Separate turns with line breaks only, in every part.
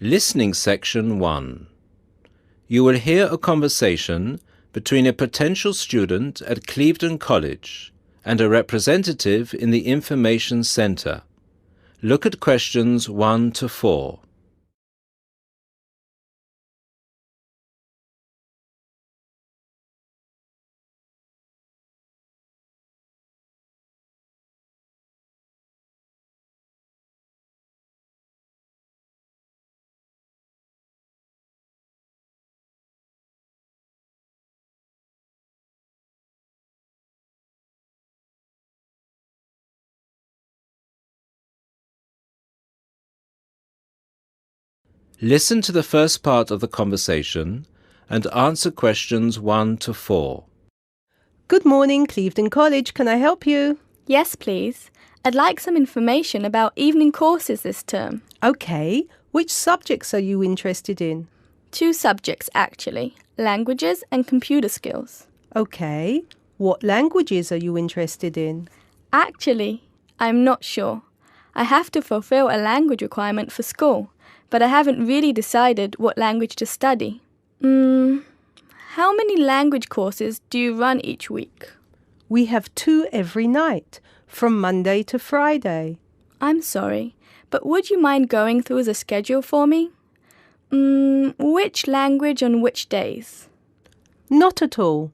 Listening Section 1. You will hear a conversation between a potential student at Clevedon College and a representative in the Information Centre. Look at questions 1 to 4. Listen to the first part of the conversation and answer questions 1 to 4.
Good morning, Clevedon College. Can I help you?
Yes, please. I'd like some information about evening courses this term.
Okay. Which subjects are you interested in?
2 subjects, actually. Languages and computer skills.
Okay. What languages are you interested in?
Actually, I'm not sure. I have to fulfill a language requirement for school, but I haven't really decided what language to study. How many language courses do you run each week?
We have 2 every night, from Monday to Friday.
I'm sorry, but would you mind going through the schedule for me? Which language on which days?
Not at all.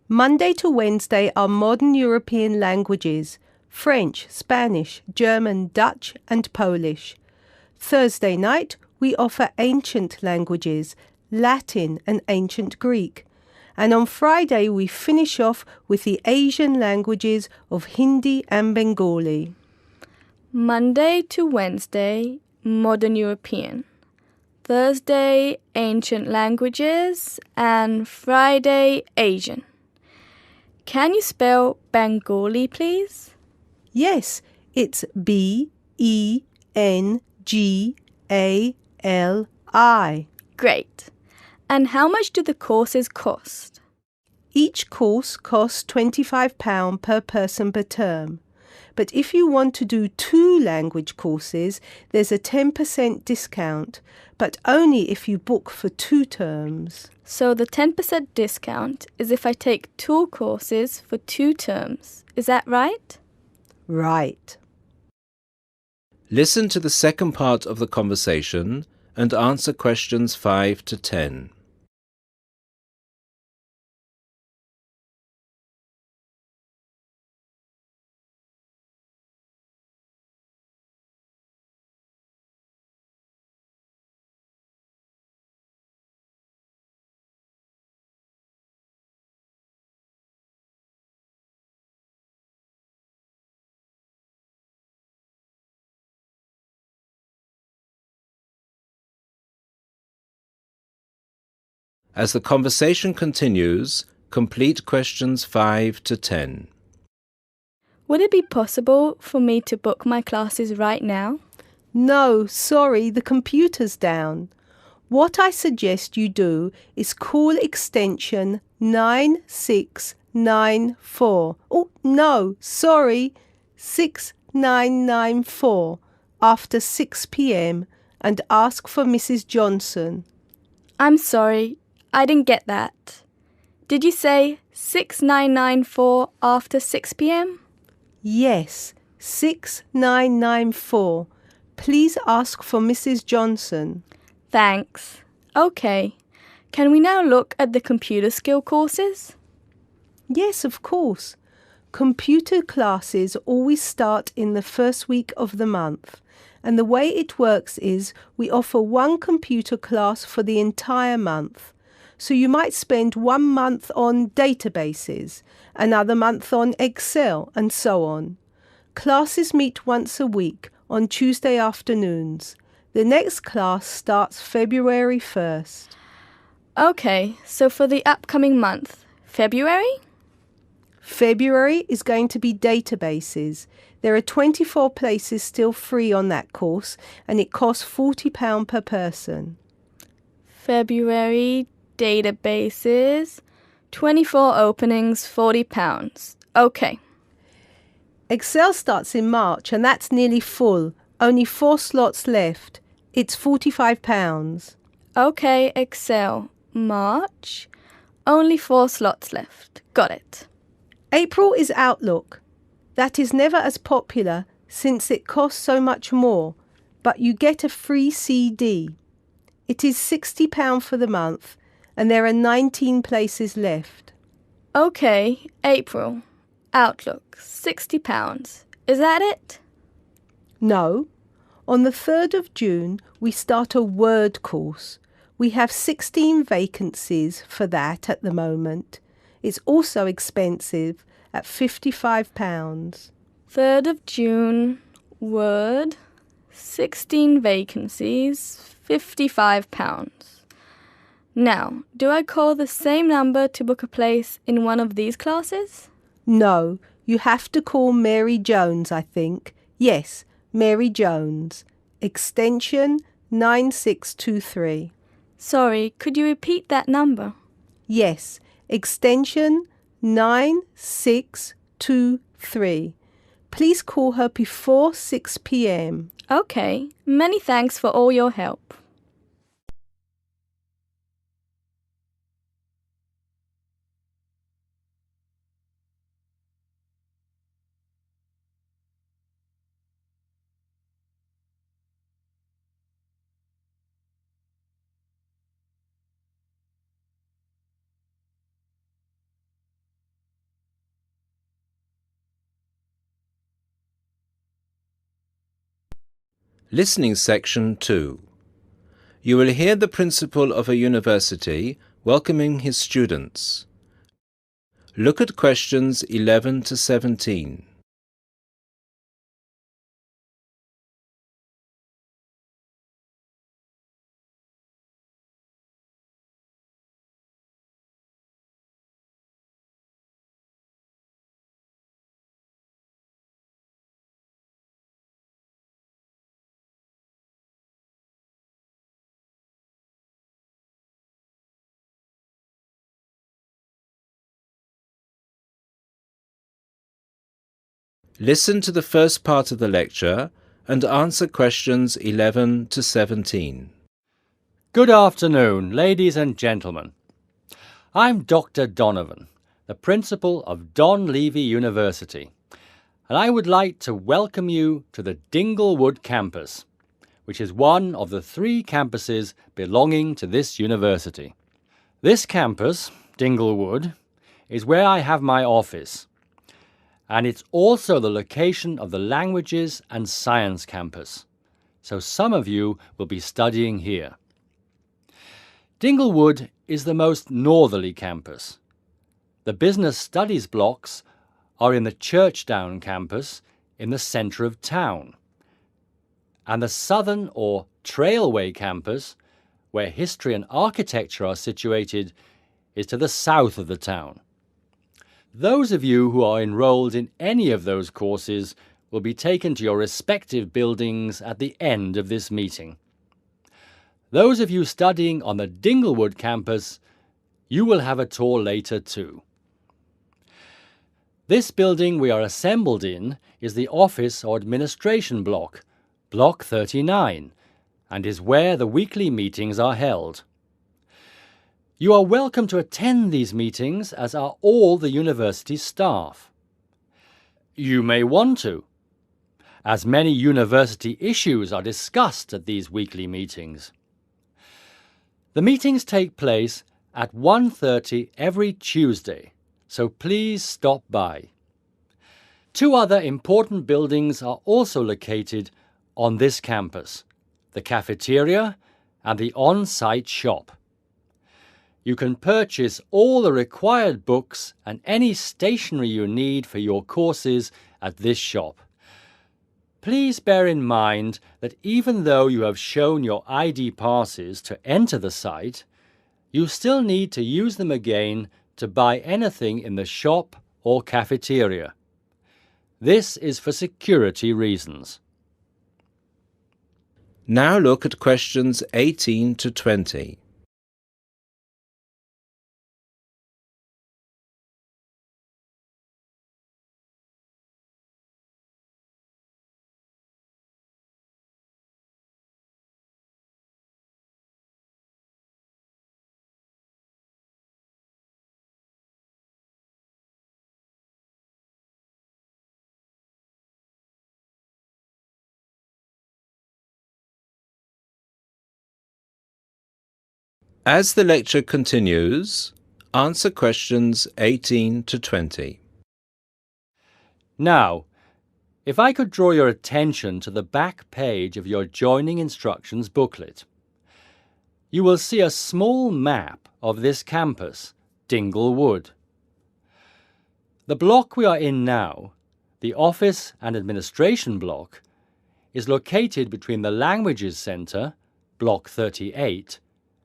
Monday to Wednesday are modern European languages: French, Spanish, German, Dutch and Polish. Thursday night we offer ancient languages, Latin and ancient Greek. And on Friday we finish off with the Asian languages of Hindi and Bengali.
Monday to Wednesday, modern European. Thursday, ancient languages, and Friday, Asian. Can you spell Bengali, please?
Yes, it's Bengali.
Great. And how much do the courses cost?
Each course costs £25 per person per term. But if you want to do 2 language courses, there's a 10% discount, but only if you book for 2 terms.
So the 10% discount is if I take 2 courses for 2 terms. Is that right?
Right.
Listen to the second part of the conversation and answer questions 5 to 10. As the conversation continues, complete questions 5 to 10.
Would it be possible for me to book my classes right now?
No, sorry, the computer's down. What I suggest you do is call extension 9694. Oh, no, sorry, 6994 after 6 p.m. and ask for Mrs. Johnson.
I'm sorry, I didn't get that. Did you say 6994 after 6 p.m.?
Yes, 6994. Please ask for Mrs. Johnson.
Thanks. Okay. Can we now look at the computer skill courses?
Yes, of course. Computer classes always start in the first week of the month. And the way it works is we offer 1 computer class for the entire month. So you might spend 1 month on databases, another month on Excel, and so on. Classes meet once a week on Tuesday afternoons. The next class starts February 1st.
Okay, so for the upcoming month, February?
February is going to be databases. There are 24 places still free on that course, and it costs £40 per person.
February, databases, 24 openings, £40. Okay.
Excel starts in March, and that's nearly full. Only 4 slots left. It's £45.
Okay, Excel. March. Only 4 slots left. Got it.
April is Outlook. That is never as popular since it costs so much more, but you get a free CD. It is £60 for the month, and there are 19 places left.
Okay, April. Outlook. £60. Is that it?
No. On the 3rd of June, we start a Word course. We have 16 vacancies for that at the moment. It's also expensive at £55.
3rd of June. Word. 16 vacancies. £55. Now, do I call the same number to book a place in one of these classes?
No, you have to call Mary Jones, I think. Yes, Mary Jones. Extension 9623.
Sorry, could you repeat that number?
Yes, extension 9623. Please call her before 6 p.m.
Okay, many thanks for all your help.
Listening Section 2. You will hear the principal of a university welcoming his students. Look at questions 11 to 17. Listen to the first part of the lecture and answer questions 11 to 17.
Good afternoon, ladies and gentlemen. I'm Dr. Donovan, the principal of Don Levy University, and I would like to welcome you to the Dinglewood campus, which is one of the 3 campuses belonging to this university. This campus, Dinglewood, is where I have my office, and it's also the location of the Languages and Science campus, so some of you will be studying here. Dinglewood is the most northerly campus. The business studies blocks are in the Churchdown campus in the centre of town, and the southern or Trailway campus, where history and architecture are situated, is to the south of the town. Those of you who are enrolled in any of those courses will be taken to your respective buildings at the end of this meeting. Those of you studying on the Dinglewood campus, you will have a tour later too. This building we are assembled in is the office or administration block, Block 39, and is where the weekly meetings are held. You are welcome to attend these meetings, as are all the university staff. You may want to, as many university issues are discussed at these weekly meetings. The meetings take place at 1:30 every Tuesday, so please stop by. 2 other important buildings are also located on this campus, the cafeteria and the on-site shop. You can purchase all the required books and any stationery you need for your courses at this shop. Please bear in mind that even though you have shown your ID passes to enter the site, you still need to use them again to buy anything in the shop or cafeteria. This is for security reasons.
Now look at questions 18 to 20. As the lecture continues, answer questions 18 to 20.
Now, if I could draw your attention to the back page of your joining instructions booklet, you will see a small map of this campus, Dingle Wood. The block we are in now, the Office and Administration block, is located between the Languages Centre, Block 38,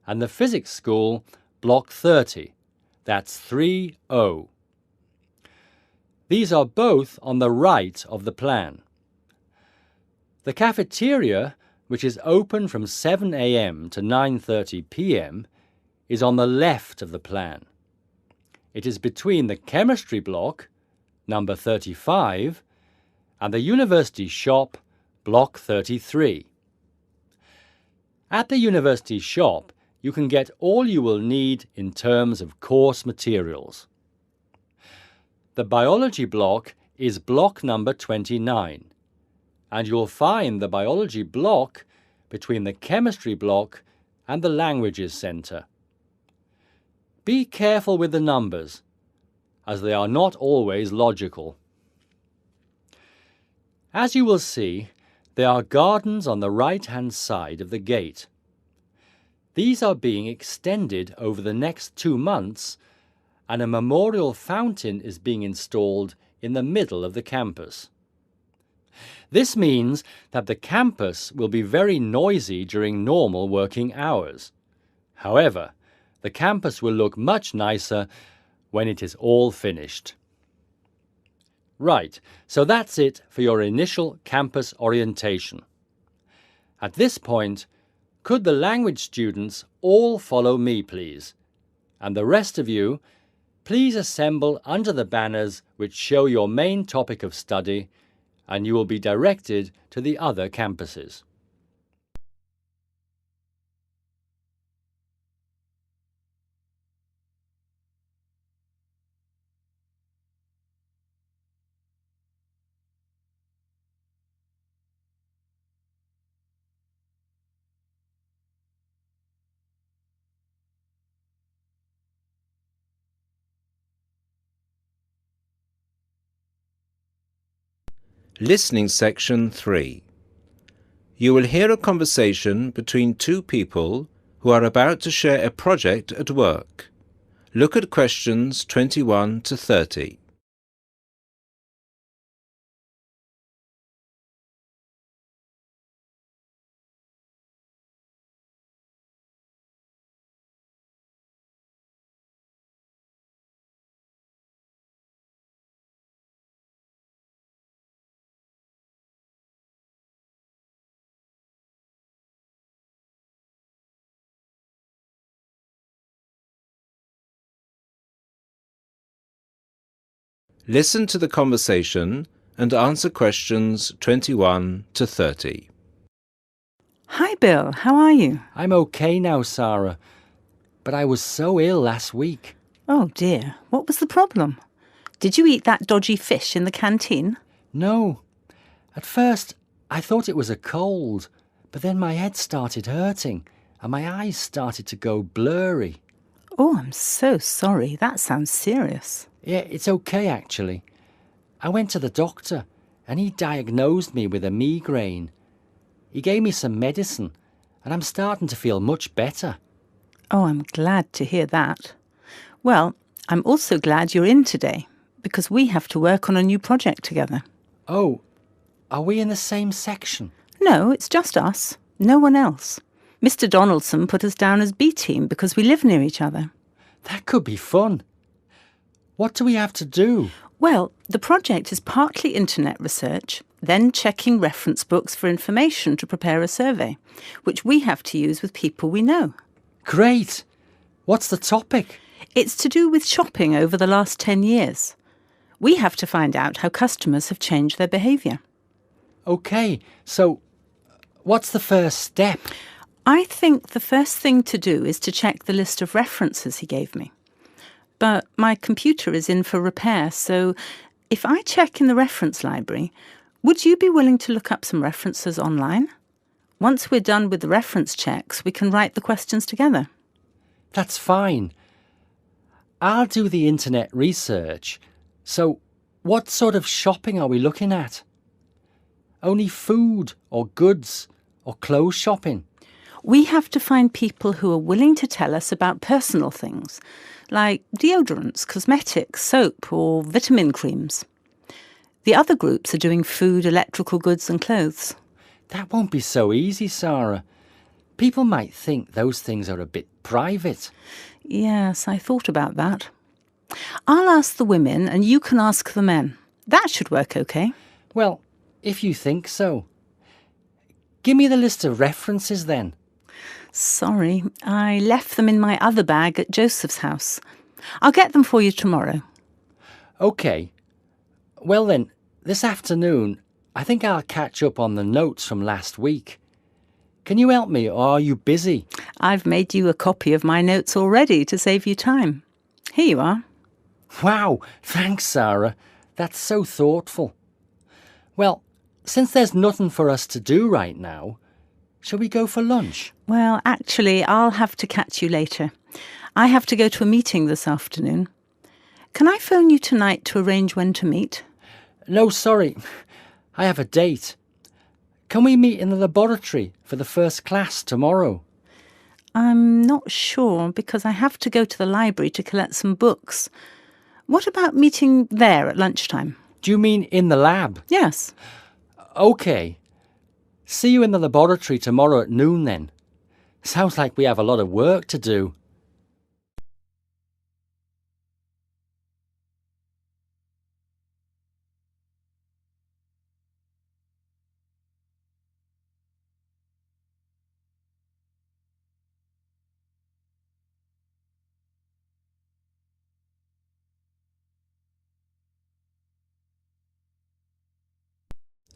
and the Physics School, Block 30. That's 3O. These are both on the right of the plan. The cafeteria, which is open from 7 a.m. to 9:30 p.m., is on the left of the plan. It is between the Chemistry block, number 35, and the University shop, Block 33. At the University shop, you can get all you will need in terms of course materials. The Biology block is block number 29, and you'll find the Biology block between the Chemistry block and the Languages Centre. Be careful with the numbers, as they are not always logical. As you will see, there are gardens on the right-hand side of the gate. These are being extended over the next 2 months, and a memorial fountain is being installed in the middle of the campus. This means that the campus will be very noisy during normal working hours. However, the campus will look much nicer when it is all finished. Right, so that's it for your initial campus orientation. At this point, could the language students all follow me, please? And the rest of you, please assemble under the banners which show your main topic of study, and you will be directed to the other campuses.
Listening section 3. You will hear a conversation between two people who are about to share a project at work. Look at questions 21 to 30. Listen to the conversation and answer questions 21 to 30.
Hi Bill, how are you?
I'm okay now, Sarah, but I was so ill last week.
Oh dear, what was the problem? Did you eat that dodgy fish in the canteen?
No. At first, I thought it was a cold, but then my head started hurting and my eyes started to go blurry.
Oh, I'm so sorry. That sounds serious.
Yeah, it's okay actually. I went to the doctor and he diagnosed me with a migraine. He gave me some medicine and I'm starting to feel much better.
Oh, I'm glad to hear that. Well, I'm also glad you're in today because we have to work on a new project together.
Oh, are we in the same section?
No, it's just us. No one else. Mr. Donaldson put us down as B team because we live near each other.
That could be fun. What do we have to do?
Well, the project is partly internet research, then checking reference books for information to prepare a survey, which we have to use with people we know.
Great! What's the topic?
It's to do with shopping over the last 10 years. We have to find out how customers have changed their behaviour.
Okay, so what's the first step?
I think the first thing to do is to check the list of references he gave me. But my computer is in for repair, so if I check in the reference library, would you be willing to look up some references online? Once we're done with the reference checks, we can write the questions together.
That's fine. I'll do the internet research. So, what sort of shopping are we looking at? Only food or goods or clothes shopping?
We have to find people who are willing to tell us about personal things, like deodorants, cosmetics, soap, or vitamin creams. The other groups are doing food, electrical goods and clothes.
That won't be so easy, Sarah. People might think those things are a bit private.
Yes, I thought about that. I'll ask the women and you can ask the men. That should work okay.
Well, if you think so. Give me the list of references then.
Sorry, I left them in my other bag at Joseph's house. I'll get them for you tomorrow.
OK. Well then, this afternoon, I think I'll catch up on the notes from last week. Can you help me, or are you busy?
I've made you a copy of my notes already to save you time. Here you are.
Wow, thanks, Sarah. That's so thoughtful. Well, since there's nothing for us to do right now, shall we go for lunch?
Well, actually, I'll have to catch you later. I have to go to a meeting this afternoon. Can I phone you tonight to arrange when to meet?
No, sorry. I have a date. Can we meet in the laboratory for the first class tomorrow?
I'm not sure because I have to go to the library to collect some books. What about meeting there at lunchtime?
Do you mean in the lab?
Yes.
OK. See you in the laboratory tomorrow at noon then. Sounds like we have a lot of work to do.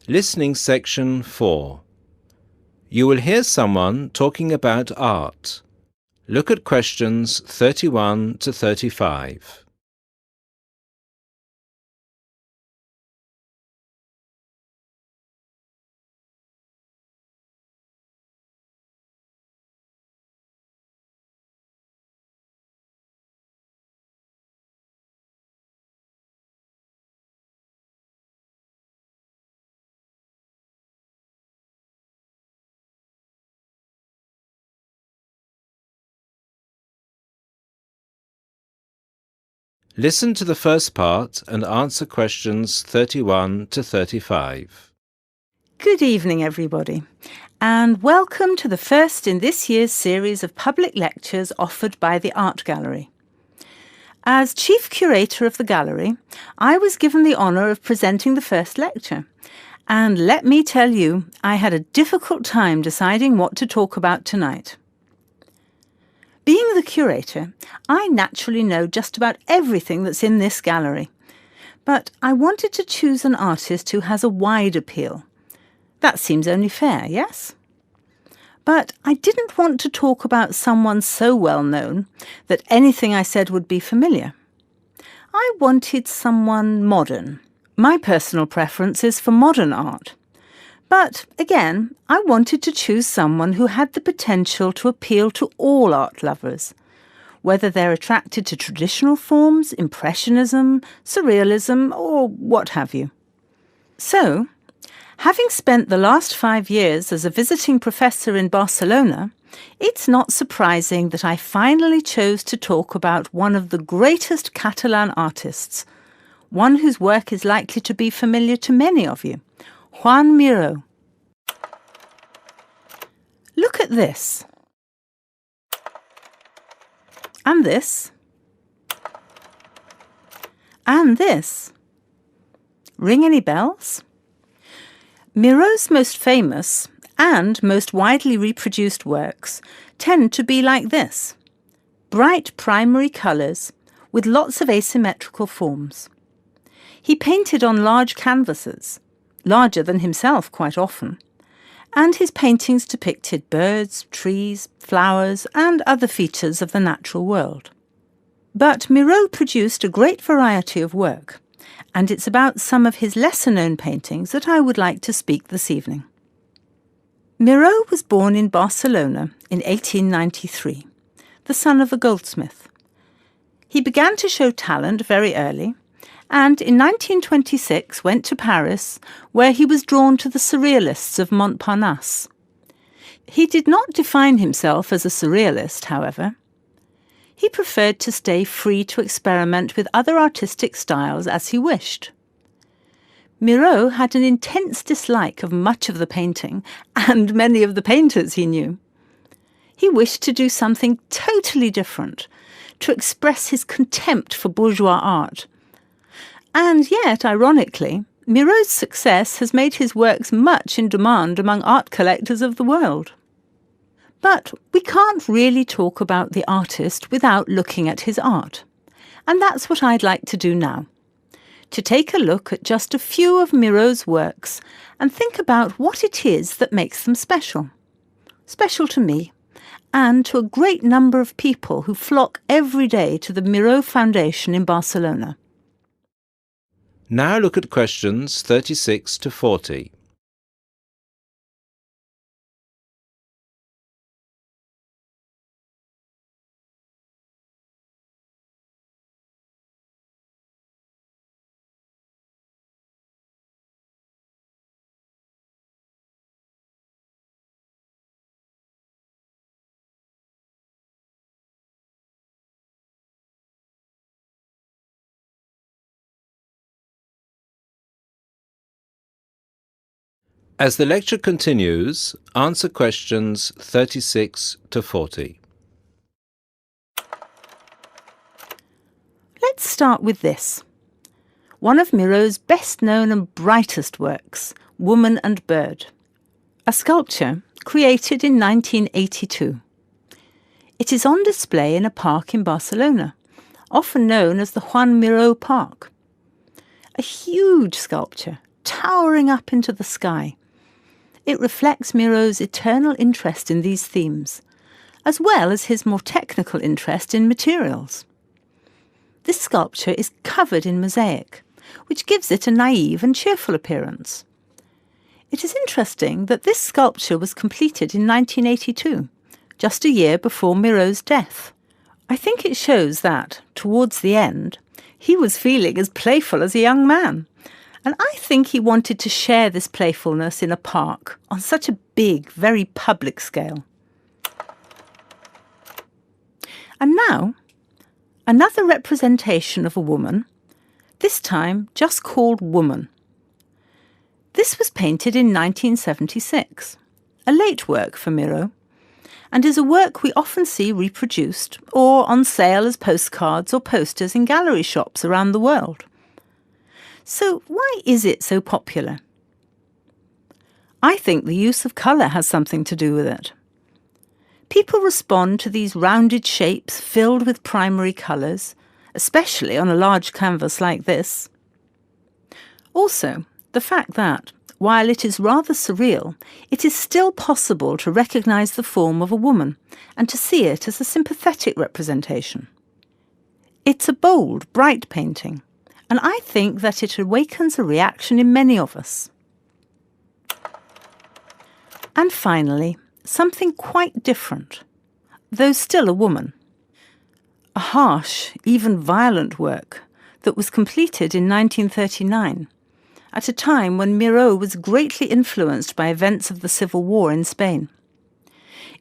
Listening Section 4. You will hear someone talking about art. Look at questions 31 to 35. Listen to the first part and answer questions 31 to 35.
Good evening, everybody, and welcome to the first in this year's series of public lectures offered by the Art Gallery. As Chief Curator of the Gallery, I was given the honour of presenting the first lecture, and let me tell you, I had a difficult time deciding what to talk about tonight. Being the curator, I naturally know just about everything that's in this gallery, but I wanted to choose an artist who has a wide appeal. That seems only fair, yes? But I didn't want to talk about someone so well known that anything I said would be familiar. I wanted someone modern. My personal preference is for modern art. But again, I wanted to choose someone who had the potential to appeal to all art lovers, whether they're attracted to traditional forms, impressionism, surrealism, or what have you. So, having spent the last 5 years as a visiting professor in Barcelona, it's not surprising that I finally chose to talk about one of the greatest Catalan artists, one whose work is likely to be familiar to many of you, Joan Miró. Look at this. And this. And this. Ring any bells? Miró's most famous and most widely reproduced works tend to be like this. Bright primary colours with lots of asymmetrical forms. He painted on large canvases, larger than himself quite often, and his paintings depicted birds, trees, flowers, and other features of the natural world. But Miró produced a great variety of work, and it's about some of his lesser-known paintings that I would like to speak this evening. Miró was born in Barcelona in 1893, the son of a goldsmith. He began to show talent very early, and in 1926 went to Paris, where he was drawn to the Surrealists of Montparnasse. He did not define himself as a Surrealist, however. He preferred to stay free to experiment with other artistic styles as he wished. Miro had an intense dislike of much of the painting and many of the painters he knew. He wished to do something totally different, to express his contempt for bourgeois art. And yet, ironically, Miro's success has made his works much in demand among art collectors of the world. But we can't really talk about the artist without looking at his art. And that's what I'd like to do now. To take a look at just a few of Miro's works and think about what it is that makes them special. Special to me, and to a great number of people who flock every day to the Miro Foundation in Barcelona.
Now look at questions 36 to 40. As the lecture continues, answer questions 36 to 40.
Let's start with this. One of Miro's best-known and brightest works, Woman and Bird. A sculpture created in 1982. It is on display in a park in Barcelona, often known as the Juan Miró Park. A huge sculpture, towering up into the sky. It reflects Miro's eternal interest in these themes, as well as his more technical interest in materials. This sculpture is covered in mosaic, which gives it a naive and cheerful appearance. It is interesting that this sculpture was completed in 1982, just a year before Miro's death. I think it shows that, towards the end, he was feeling as playful as a young man. And I think he wanted to share this playfulness in a park on such a big, very public scale. And now, another representation of a woman, this time just called Woman. This was painted in 1976, a late work for Miro, and is a work we often see reproduced or on sale as postcards or posters in gallery shops around the world. So why is it so popular? I think the use of colour has something to do with it. People respond to these rounded shapes filled with primary colours, especially on a large canvas like this. Also, the fact that, while it is rather surreal, it is still possible to recognise the form of a woman and to see it as a sympathetic representation. It's a bold, bright painting, and I think that it awakens a reaction in many of us. And finally, something quite different, though still a woman. A harsh, even violent work that was completed in 1939, at a time when Miró was greatly influenced by events of the Civil War in Spain.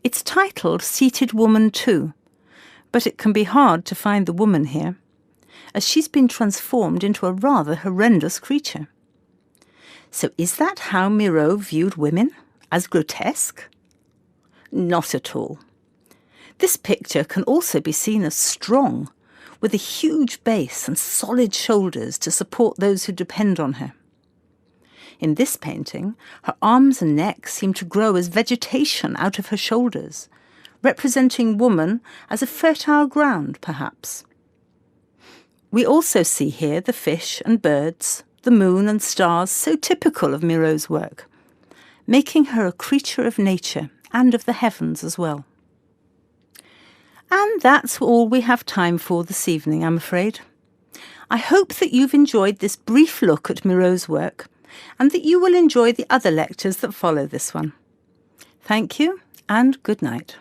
It's titled Seated Woman 2, but it can be hard to find the woman here, as she's been transformed into a rather horrendous creature. So is that how Miró viewed women? As grotesque? Not at all. This picture can also be seen as strong, with a huge base and solid shoulders to support those who depend on her. In this painting, her arms and neck seem to grow as vegetation out of her shoulders, representing woman as a fertile ground, perhaps. We also see here the fish and birds, the moon and stars so typical of Miró's work, making her a creature of nature and of the heavens as well. And that's all we have time for this evening, I'm afraid. I hope that you've enjoyed this brief look at Miró's work and that you will enjoy the other lectures that follow this one. Thank you and good night.